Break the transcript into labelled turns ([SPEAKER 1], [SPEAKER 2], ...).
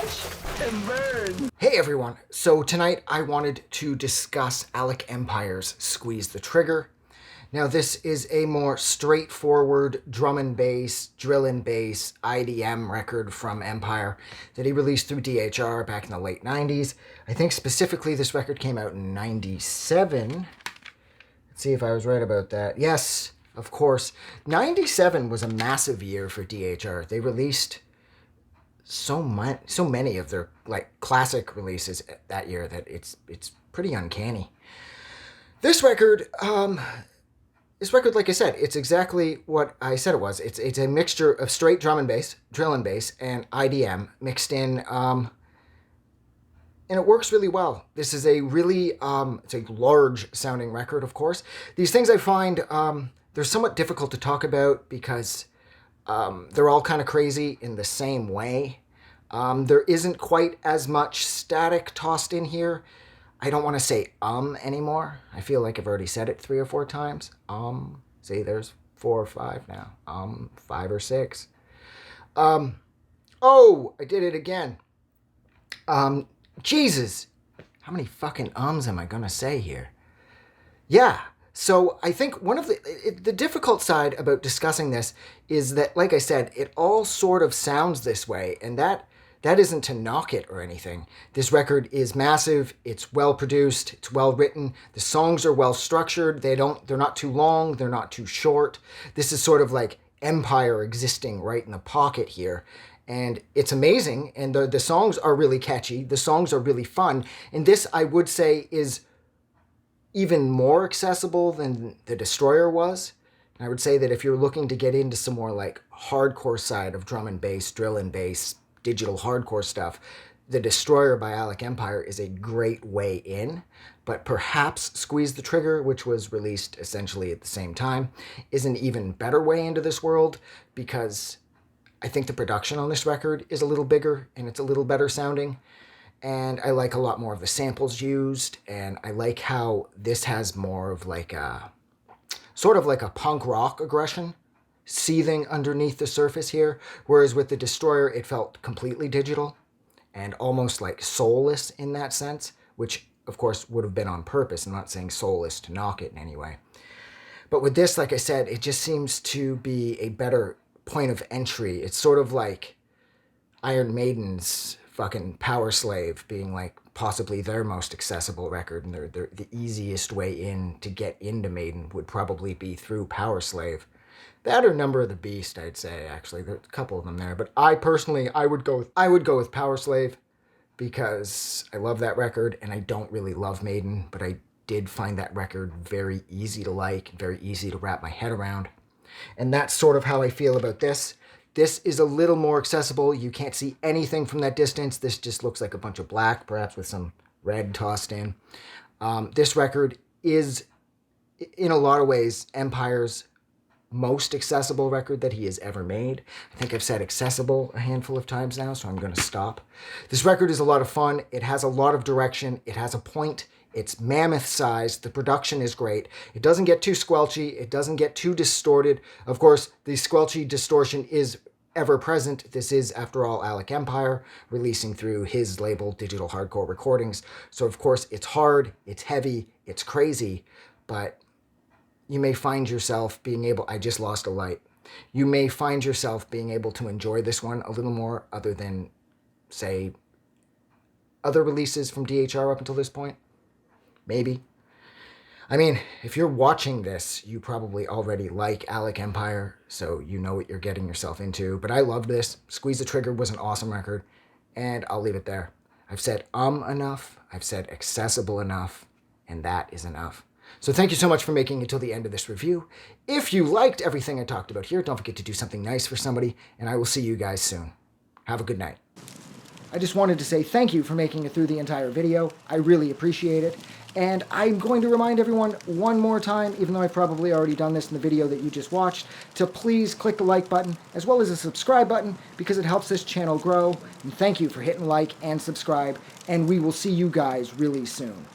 [SPEAKER 1] Watch and burn.
[SPEAKER 2] Hey everyone, so tonight I wanted to discuss Alec Empire's Squeeze the Trigger. Now this is a more straightforward drum and bass, drill and bass, IDM record from Empire that he released through DHR back in the late 90s. I think specifically this record came out in 97. Let's see if I was right about that. Yes, of course. 97 was a massive year for DHR. They released so many of their classic releases that year that it's pretty uncanny. This record, like I said, it's exactly what I said it was. It's a mixture of straight drum and bass, drill and bass, and IDM mixed in, and it works really well. This is a really it's a large sounding record, of course. These things I find they're somewhat difficult to talk about because they're all kind of crazy in the same way. There isn't quite as much static tossed in here. I don't want to say anymore. I feel like I've already said it 3 or 4 times. See, there's 4 or 5 now. 5 or 6. Oh, I did it again. Jesus. How many fucking am I gonna say here? Yeah. So I think one of the difficult side about discussing this is that, like I said, it all sort of sounds this way, and that isn't to knock it or anything. This record is massive, it's well produced, it's well written, the songs are well structured, they're not too long, they're not too short. This is sort of like Empire existing right in the pocket here. And it's amazing, and the songs are really catchy, the songs are really fun, and this, I would say, is even more accessible than the Destroyer was. And I would say that if you're looking to get into some more like hardcore side of drum and bass, drill and bass, digital hardcore stuff, the Destroyer by Alec Empire is a great way in. But perhaps Squeeze the Trigger, which was released essentially at the same time, is an even better way into this world, because I think the production on this record is a little bigger and it's a little better sounding. And I like a lot more of the samples used, and I like how this has more of like a, sort of like a punk rock aggression seething underneath the surface here, whereas with the Destroyer it felt completely digital and almost like soulless in that sense, which of course would have been on purpose. I'm not saying soulless to knock it in any way. But with this, like I said, it just seems to be a better point of entry. It's sort of like Iron Maiden's fucking Power Slave being like possibly their most accessible record, and the easiest way in to get into Maiden would probably be through Power Slave. That or Number of the Beast, I'd say, actually. There's a couple of them there, but I personally, I would go with Power Slave because I love that record, and I don't really love Maiden, but I did find that record very easy to like, very easy to wrap my head around. And that's sort of how I feel about this. This is a little more accessible. You can't see anything from that distance. This just looks like a bunch of black, perhaps with some red tossed in. This record is, in a lot of ways, Empire's most accessible record that he has ever made. I think I've said accessible a handful of times now, so I'm going to stop. This record is a lot of fun. It has a lot of direction. It has a point. It's mammoth-sized. The production is great. It doesn't get too squelchy. It doesn't get too distorted. Of course, the squelchy distortion is ever present. This is, after all, Alec Empire, releasing through his label, Digital Hardcore Recordings. So, of course, it's hard, it's heavy, it's crazy, but you may find yourself being able... I just lost a light. You may find yourself being able to enjoy this one a little more, other than, say, other releases from DHR up until this point. Maybe. I mean, if you're watching this, you probably already like Alec Empire, so you know what you're getting yourself into. But I loved this. Squeeze the Trigger was an awesome record, and I'll leave it there. I've said enough, I've said accessible enough, and that is enough. So thank you so much for making it till the end of this review. If you liked everything I talked about here, don't forget to do something nice for somebody, and I will see you guys soon. Have a good night. I just wanted to say thank you for making it through the entire video. I really appreciate it. And I'm going to remind everyone one more time, even though I've probably already done this in the video that you just watched, to please click the like button as well as the subscribe button, because it helps this channel grow. And thank you for hitting like and subscribe, and we will see you guys really soon.